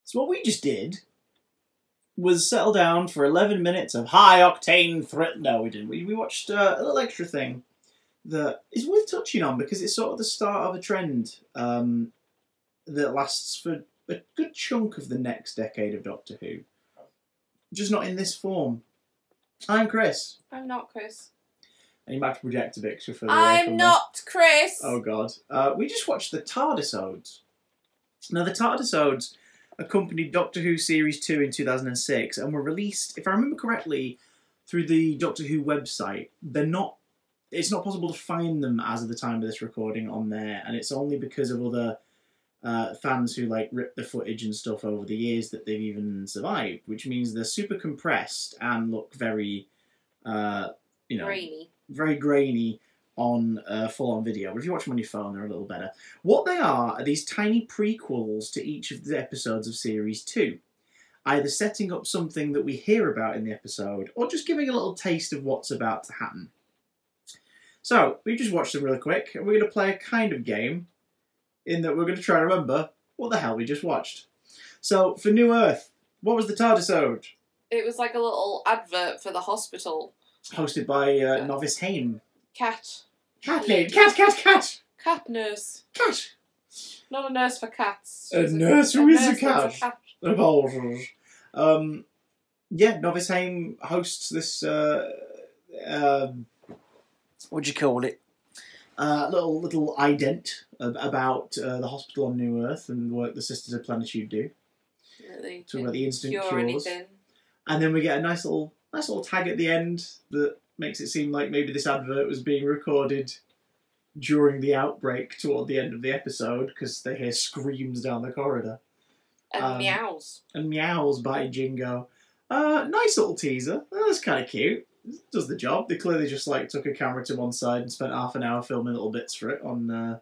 So what we just did was settle down for 11 minutes of high-octane threat. No, we didn't. We watched a little extra thing that is worth touching on because it's sort of the start of a trend that lasts for a good chunk of the next decade of Doctor Who. Just not in this form. I'm Chris. I'm not Chris. And you might have to project a bit because you're further away from I'm not Chris! Oh, God. We just watched the Tardisodes. Now, the Tardisodes accompanied Doctor Who Series 2 in 2006 and were released, if I remember correctly, through the Doctor Who website. It's not possible to find them as of the time of this recording on there, and it's only because of other fans who rip the footage and stuff over the years that they've even survived, which means they're super compressed and look very, grainy. Very grainy on full-on video. But if you watch them on your phone, they're a little better. What they are these tiny prequels to each of the episodes of Series 2, either setting up something that we hear about in the episode, or just giving a little taste of what's about to happen. So, we just watched them really quick, and we're going to play a kind of game, in that we're going to try and remember what the hell we just watched. So, for New Earth, what was the Tardisode? It was like a little advert for the hospital. Hosted by Novice Haim. Cat. Cat lady. Cat. Cat nurse. Cat. Not a nurse for cats. A nurse who is a cat. cat. Yeah, Novice Haim hosts this, what do you call it? Little ident about the hospital on New Earth and the work the Sisters of Plenitude do. Really? Talk about the instant cures. Anything. And then we get a nice little tag at the end that makes it seem like maybe this advert was being recorded during the outbreak toward the end of the episode because they hear screams down the corridor. And meows. And meows by Jingo. Nice little teaser. That's kind of cute. Does the job. They clearly just took a camera to one side and spent half an hour filming little bits for it on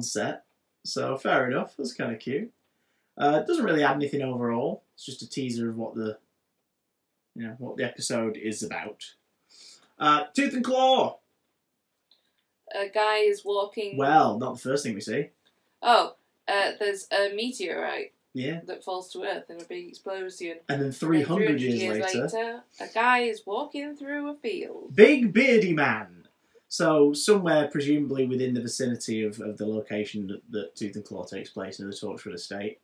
set. So fair enough. That's kind of cute. It doesn't really add anything overall. It's just a teaser of what the episode is about. Tooth and Claw. A guy is walking. Well, not the first thing we see. Oh, there's a meteorite. Yeah. That falls to Earth in a big explosion. And then 300 years later, a guy is walking through a field. Big beardy man. So somewhere, presumably within the vicinity of the location that Tooth and Claw takes place in the Torchwood estate.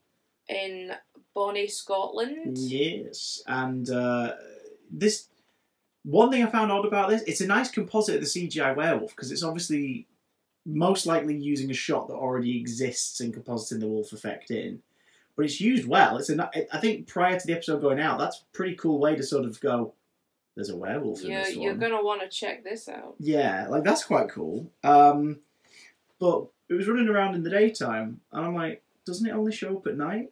In Bonnie, Scotland. Yes, and this one thing I found odd about this, it's a nice composite of the CGI werewolf because it's obviously most likely using a shot that already exists and compositing the wolf effect in, but it's used well. I think prior to the episode going out, that's a pretty cool way to sort of go, there's a werewolf in this one. You're gonna want to check this out. Yeah, that's quite cool. But it was running around in the daytime, and I'm like, doesn't it only show up at night?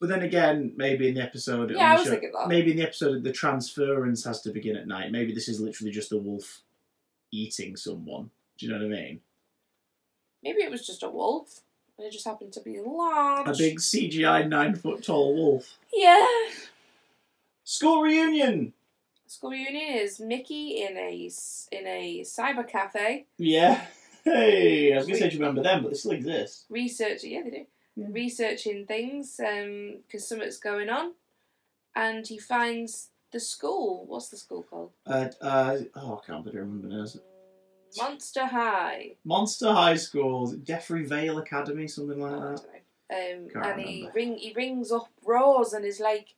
But then again, maybe in the episode... I was thinking that. Maybe in the episode, the transference has to begin at night. Maybe this is literally just a wolf eating someone. Do you know what I mean? Maybe it was just a wolf. And it just happened to be large. A big CGI 9-foot-tall wolf. Yeah. School reunion! School reunion is Mickey in a cyber cafe. Yeah. Hey, I was going to say, do you remember them, but they still exist. Researching, yeah, they do. Yeah. Researching things because something's going on, and he finds the school. What's the school called? I can't remember now. Monster High. Monster High School, Jeffrey Vale Academy, something like that. And he rings up Rose and is like,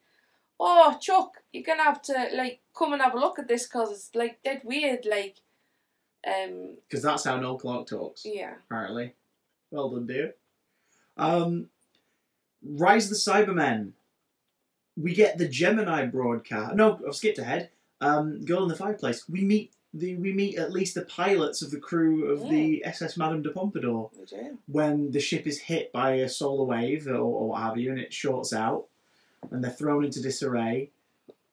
"Oh, Chuck, you're gonna have to come and have a look at this because it's dead weird, Because that's how Noel Clarke talks. Yeah. Apparently. Well done, dear. Rise of the Cybermen. We get the Gemini broadcast. No, I've skipped ahead. Girl in the Fireplace. We meet at least the pilots of the crew of the SS Madame de Pompadour. We do. When the ship is hit by a solar wave or what have you, and it shorts out, and they're thrown into disarray.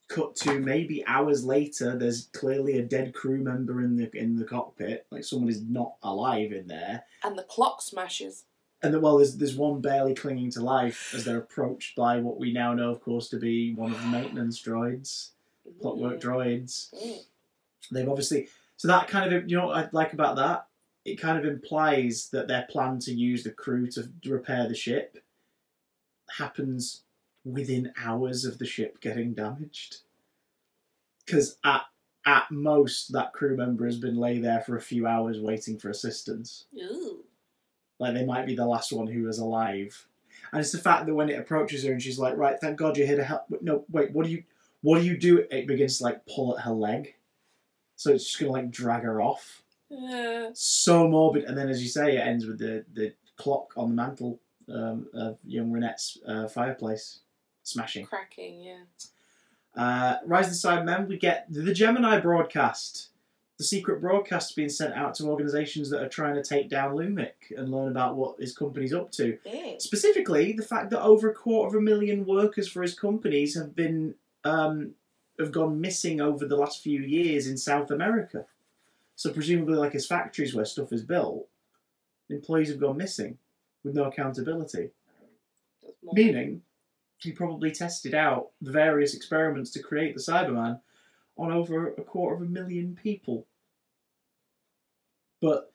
Cut to maybe hours later, there's clearly a dead crew member in the cockpit. Someone is not alive in there. And the clock smashes. And there's one barely clinging to life as they're approached by what we now know, of course, to be one of the maintenance droids, clockwork droids. They've obviously... So that kind of... You know what I like about that? It kind of implies that their plan to use the crew to repair the ship happens within hours of the ship getting damaged. Because at most, that crew member has been lay there for a few hours waiting for assistance. Ooh. Like, they might be the last one who is alive. And it's the fact that when it approaches her and she's like, right, thank God you're here to help. No, wait, what do you do? It begins to, like, pull at her leg. So it's just going to, like, drag her off. So morbid. And then, as you say, it ends with the clock on the mantle of young Renette's fireplace smashing. Cracking, yeah. Rise of the Cybermen, we get the Gemini broadcast. The secret broadcast being sent out to organisations that are trying to take down Lumic and learn about what his company's up to. Specifically, the fact that over 250,000 workers for his companies have been have gone missing over the last few years in South America. So presumably, like his factories where stuff is built, employees have gone missing with no accountability. Meaning, he probably tested out the various experiments to create the Cyberman on over 250,000 people. But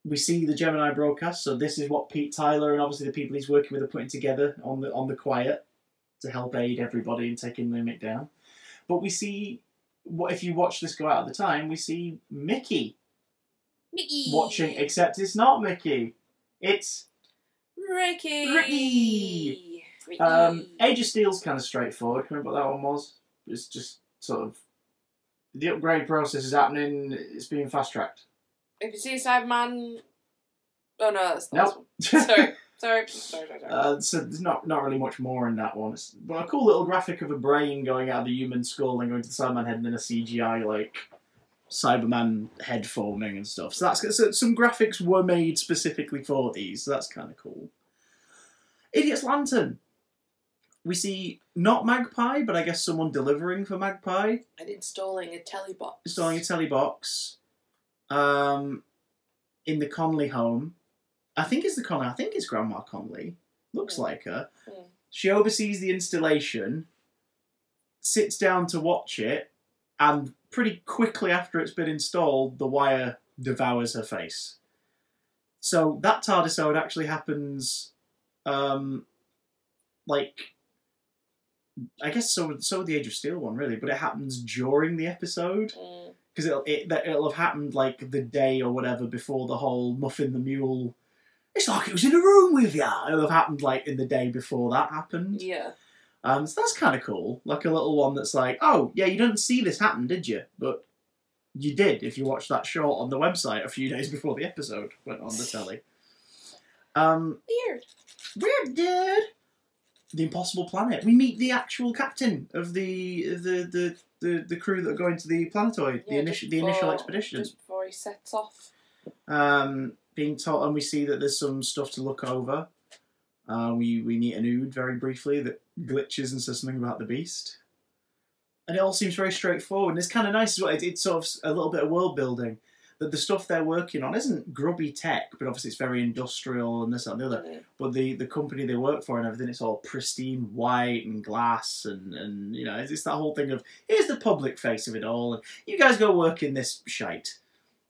we see the Gemini broadcast, so this is what Pete Tyler and obviously the people he's working with are putting together on the quiet to help aid everybody in taking Lumic down. But we see, if you watch this go out at the time, we see Mickey watching, except it's not Mickey, it's Ricky. Age of Steel's kind of straightforward. Can you remember what that one was? It's just sort of the upgrade process is happening. It's being fast tracked. If you see a Cyberman, oh no, that's the Nope. last one. Sorry. So there's not really much more in that one. But a cool little graphic of a brain going out of the human skull and going to the Cyberman head, and then a CGI like Cyberman head forming and stuff. So some graphics were made specifically for these. So that's kind of cool. Idiot's Lantern. We see not Magpie, but I guess someone delivering for Magpie. And installing a telebox. In the Conley home. I think it's Grandma Conley. Looks like her. Mm. She oversees the installation, sits down to watch it, and pretty quickly after it's been installed, the wire devours her face. So that Tardisode actually happens, I guess so the Age of Steel one, really, but it happens during the episode. Because it'll have happened, like, the day or whatever before the whole Muffin the Mule... It's like it was in a room with you! It'll have happened, like, in the day before that happened. Yeah. So that's kind of cool. Like, a little one that's like, oh, yeah, you didn't see this happen, did you? But you did if you watched that short on the website a few days before the episode went on the telly. Weird, dude! The Impossible Planet. We meet the actual captain of the crew that are going to the planetoid, the initial expedition. Just before he sets off. Being told, and we see that there's some stuff to look over. We meet an Ood very briefly that glitches and says something about the beast. And it all seems very straightforward. And it's kind of nice as well. It's sort of a little bit of world building. That the stuff they're working on isn't grubby tech, but obviously it's very industrial and this and the other. Mm. But the company they work for and everything, it's all pristine white and glass and you know, it's that whole thing of, here's the public face of it all, and you guys go work in this shite.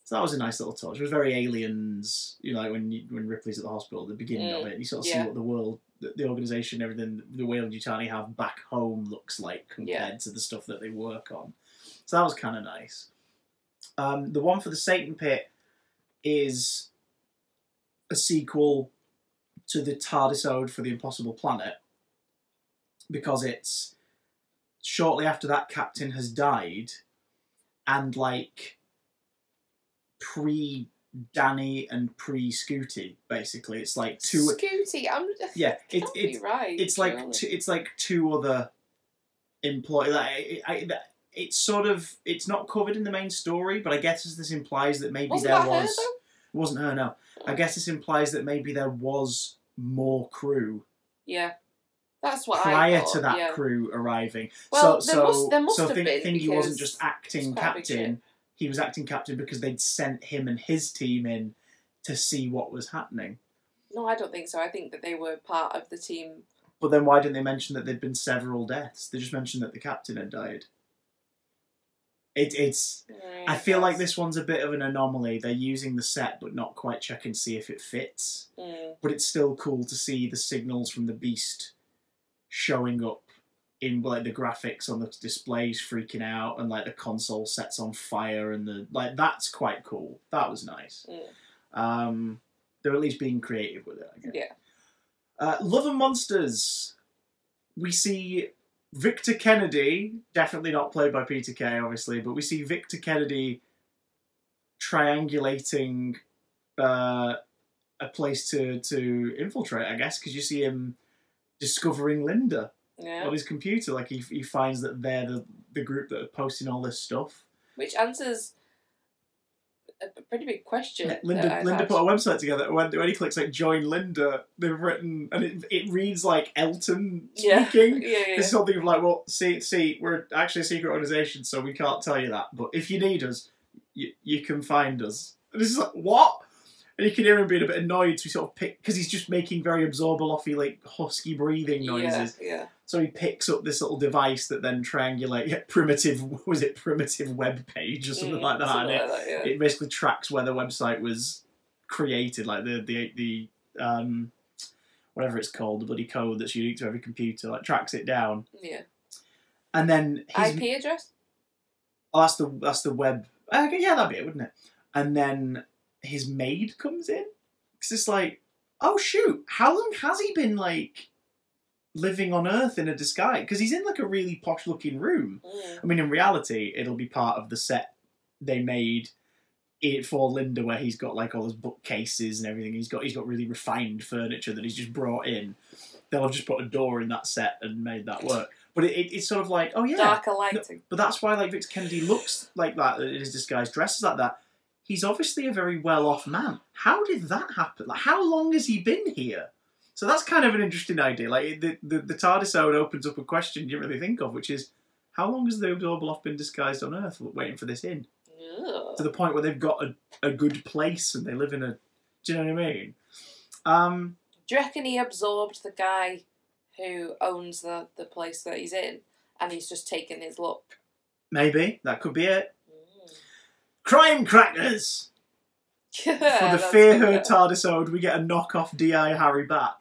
So that was a nice little touch. It was very Aliens, you know, like when Ripley's at the hospital at the beginning of it, you sort of see what the world, the organisation, everything, the Weyland-Yutani have back home looks like compared to the stuff that they work on. So that was kind of nice. The one for the Satan Pit is a sequel to the Tardisode for the Impossible Planet, because it's shortly after that captain has died, and like pre-Danny and pre-Scooty, basically. It's like two... Scooty? It's like two other employees. It's sort of... It's not covered in the main story, but I guess this implies that maybe Wasn't there that was... her, though? It wasn't her, no. I guess this implies that maybe there was more crew. Yeah. That's what prior I thought, to that crew arriving. Well, so there must have been, he wasn't because just acting captain. He was acting captain because they'd sent him and his team in to see what was happening. No, I don't think so. I think that they were part of the team. But then why didn't they mention that there'd been several deaths? They just mentioned that the captain had died. I feel like this one's a bit of an anomaly. They're using the set but not quite checking to see if it fits. But it's still cool to see the signals from the Beast showing up in like the graphics on the displays freaking out, and like the console sets on fire, and the like that's quite cool. That was nice. They're at least being creative with it, I guess. Yeah. Love and Monsters. We see Victor Kennedy, definitely not played by Peter Kay, obviously, but we see Victor Kennedy triangulating a place to infiltrate, I guess, because you see him discovering Linda. Yeah. On his computer, like he finds that they're the group that are posting all this stuff, which answers a pretty big question. Yeah, Linda put a website together. When he clicks like join Linda, they've written, and it reads like Elton speaking. Yeah. It's something of like, well, see, we're actually a secret organisation, so we can't tell you that. But if you need us, you can find us. And this is like, what? And you can hear him being a bit annoyed, so he sort of because he's just making very absorbaloffy, like husky breathing noises. Yeah. So he picks up this little device that then triangulates primitive web page or something like that, and it basically tracks where the website was created, like the whatever it's called, the bloody code that's unique to every computer, like tracks it down. Yeah. And then his IP address. Oh, that's the web. Yeah, that'd be it, wouldn't it? And then his maid comes in, because it's like, oh shoot, how long has he been like living on Earth in a disguise? Because he's in like a really posh looking room. I mean, in reality, it'll be part of the set they made it for Linda, where he's got like all his bookcases and everything. He's got really refined furniture that he's just brought in. They'll have just put a door in that set and made that work. But it's sort of like, oh yeah, darker lighting. No, but that's why like Victor Kennedy looks like that in his disguise, dresses like that. He's obviously a very well-off man. How did that happen? Like, how long has he been here? So that's kind of an interesting idea. Like the Tardisode opens up a question you didn't really think of, which is, how long has the Absorbaloff been disguised on Earth, waiting for this in? Ugh. To the point where they've got a good place and they live in a. Do you know what I mean? Do you reckon he absorbed the guy who owns the place that he's in, and he's just taken his look? Maybe that could be it. Crime Crackers. For the Fear Her Tardisode, we get a knockoff DI Harry Bat.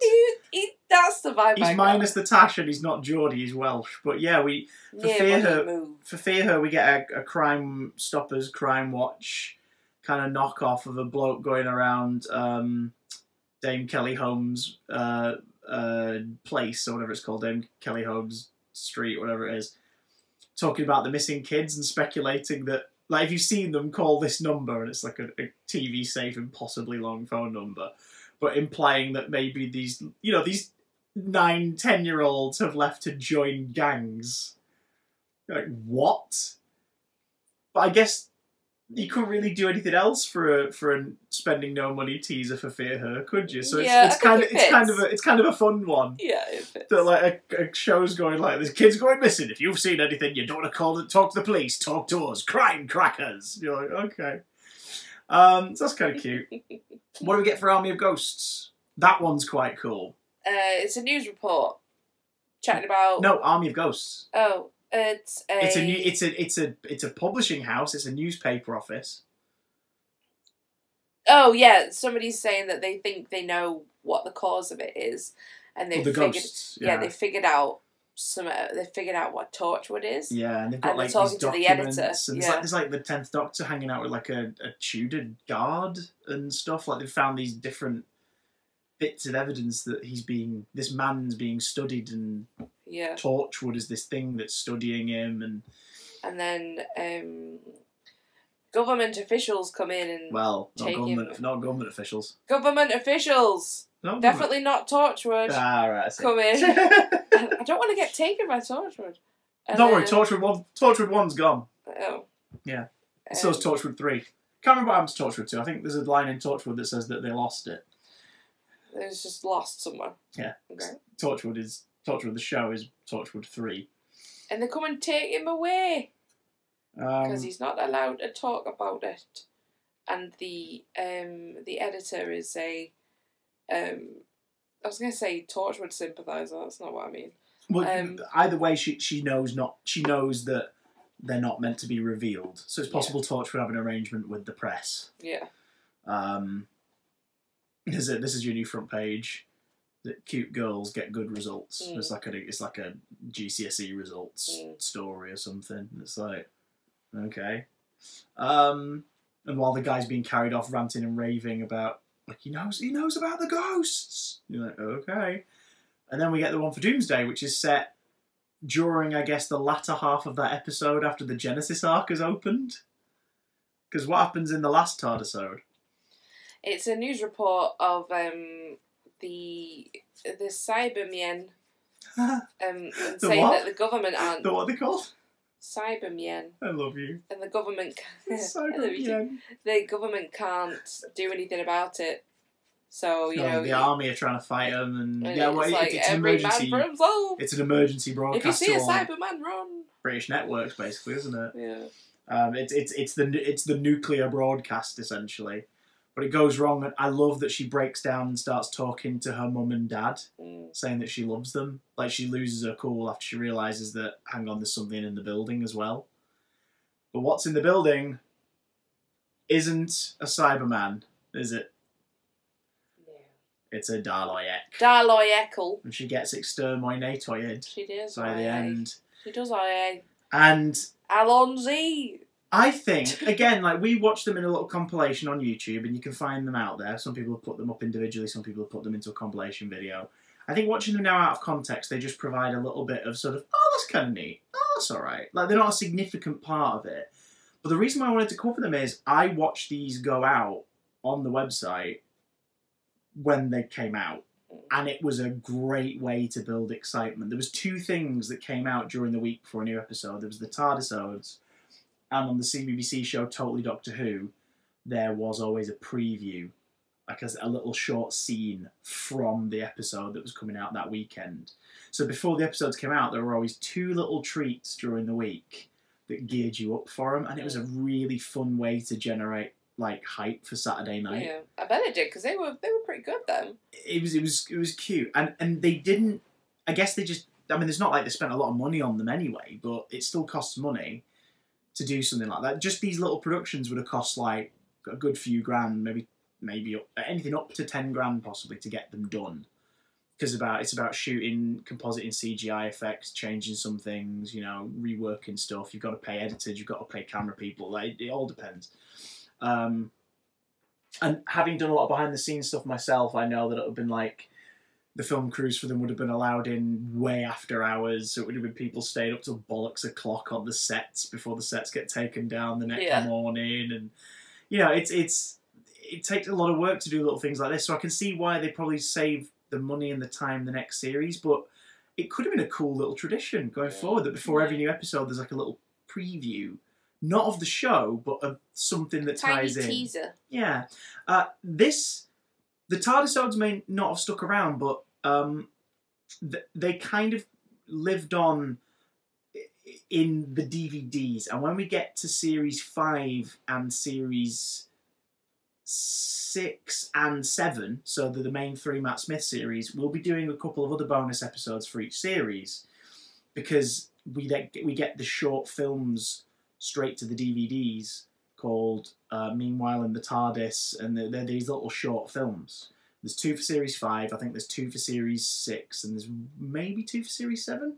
That's the vibe. He's minus the tash and he's not Geordie, he's Welsh. But yeah, for Fear Her, we get a Crime Stoppers, Crime Watch kind of knockoff of a bloke going around Dame Kelly Holmes' place, or whatever it's called, Dame Kelly Holmes Street, whatever it is, talking about the missing kids and speculating that, like, if you've seen them, call this number, and it's like a TV safe, impossibly long phone number, but implying that maybe these 9, 10-year-olds have left to join gangs. Like, what? But I guess you couldn't really do anything else for a spending no money teaser for Fear Her, could you? So it's kind of a fun one. Yeah, it fits. That like a show's going like, this kid's going missing. If you've seen anything, you don't want to talk to the police. Talk to us, Crime Crackers. You're like, okay. So that's kind of cute. What do we get for Army of Ghosts? That one's quite cool. It's a news report chatting about. No, Army of Ghosts. Oh. It's a publishing house. It's a newspaper office. Oh yeah, somebody's saying that they think they know what the cause of it is, and they ghosts. Yeah, they figured out what Torchwood is. Yeah, and they've got like talking these to the documents, editor. and there's like the 10th Doctor hanging out with like a tutored guard and stuff. Like they've found these different bits of evidence that this man's being studied, and Torchwood is this thing that's studying him, and then government officials come in and not government officials. Government officials, definitely not Torchwood. Right, come in. I don't want to get taken by Torchwood. Don't worry, Torchwood 1's gone. Oh, yeah. So is Torchwood 3. Can't remember what happened to Torchwood 2. I think there's a line in Torchwood that says that they lost it. It was just lost somewhere. Yeah. Okay. Torchwood the show is Torchwood 3. And they come and take him away. Because he's not allowed to talk about it. And the editor is I was going to say Torchwood sympathiser. That's not what I mean. Well, either way, she knows that they're not meant to be revealed. So it's possible Torchwood have an arrangement with the press. Yeah. This is your new front page. that cute girls get good results. It's like a GCSE results story or something. It's like, okay. And while the guy's being carried off ranting and raving about, like, he knows about the ghosts. You're like, okay. And then we get the one for Doomsday, which is set during, I guess, the latter half of that episode after the Genesis arc has opened. Because what happens in the last Tardisode? It's a news report of the Cybermen saying what? that the government aren't... What are they called? Cybermen. I love you. And the government... Cybermen. The government can't do anything about it. So, you know... The army are trying to fight them, and yeah, well, it's an emergency. Man for himself. It's an emergency broadcast. If you see a Cyberman, run. British networks, basically, isn't it? Yeah. It's the nuclear broadcast essentially, but it goes wrong. And I love that she breaks down and starts talking to her mum and dad, saying that she loves them. Like, she loses her cool after she realizes that, hang on, there's something in the building as well. But what's in the building isn't a Cyberman, is it? It's a Dalek. Dalek. And she gets exterminated. She does. By the end. She does, IA. And... Alonzi. I think, again, like, we watched them in a little compilation on YouTube, and you can find them out there. Some people have put them up individually, some people have put them into a compilation video. I think watching them now out of context, they just provide a little bit of sort of, oh, that's kind of neat. Oh, that's alright. Like, they're not a significant part of it. But the reason why I wanted to cover them is I watched these go out on the website when they came out, and it was a great way to build excitement. There was two things that came out during the week before a new episode. There was the Tardisodes, and on the CBBC show Totally Doctor Who, there was always a preview, like a little short scene from the episode that was coming out that weekend. So before the episodes came out, there were always two little treats during the week that geared you up for them, and it was a really fun way to generate like hype for Saturday night. Yeah, I bet it did, because they were pretty good then. It was cute, and they didn't. I guess they just. I mean, it's not like they spent a lot of money on them anyway, but it still costs money to do something like that. Just these little productions would have cost like a good few grand, maybe anything up to 10 grand possibly to get them done. Because it's about shooting, compositing CGI effects, changing some things, you know, reworking stuff. You've got to pay editors, you've got to pay camera people. Like, it all depends. And having done a lot of behind the scenes stuff myself, I know that it would have been like the film crews for them would have been allowed in way after hours. So it would have been people staying up till bollocks o'clock on the sets before the sets get taken down the next morning. And, you know, it takes a lot of work to do little things like this. So I can see why they probably save the money and the time the next series. But it could have been a cool little tradition going forward that before every new episode there's like a little preview. Not of the show, but of something that ties in. Tiny teaser. Yeah. The Tardisodes may not have stuck around, but they kind of lived on in the DVDs. And when we get to Series 5 and Series 6 and 7, so the main 3 Matt Smith series, we'll be doing a couple of other bonus episodes for each series, because we get the short films straight to the DVDs called Meanwhile in the TARDIS, and they're these little short films. There's 2 for Series 5, I think there's 2 for Series 6, and there's maybe 2 for Series 7.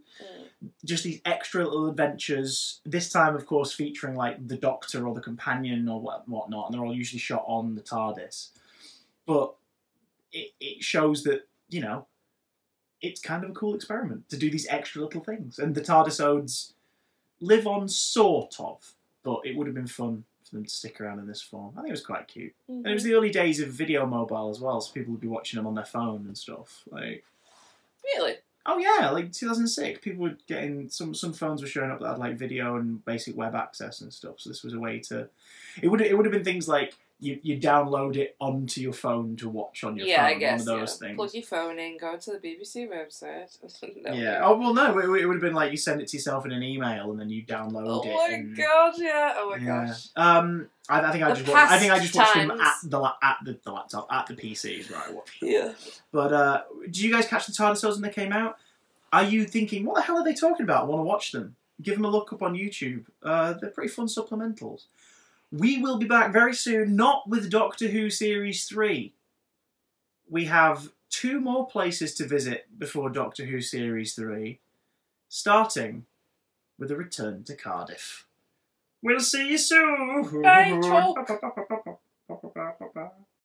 Just these extra little adventures, this time, of course, featuring like the Doctor or the Companion or whatnot, and they're all usually shot on the TARDIS. But it shows that, you know, it's kind of a cool experiment to do these extra little things. And the Tardisodes live on, sort of, but it would have been fun for them to stick around in this form. I think it was quite cute. And it was the early days of video mobile as well, so people would be watching them on their phone and stuff. Like, really? Oh yeah, like 2006, people were getting some phones were showing up that had like video and basic web access and stuff. So this was a way to. It would have been things like you download it onto your phone to watch on your phone. I guess, one of those things. Plug your phone in, go to the BBC website. Yeah. Oh well, no. It would have been like you send it to yourself in an email and then you download it. Oh my god! Yeah. Oh my gosh. I think I just watched them at the laptop, at the PCs where I watched them. Yeah. But did you guys catch the Tardisodes when they came out? Are you thinking, what the hell are they talking about? I want to watch them. Give them a look up on YouTube. They're pretty fun supplementals. We will be back very soon, not with Doctor Who Series 3. We have 2 more places to visit before Doctor Who Series 3, starting with a return to Cardiff. We'll see you soon! Bye, Talk!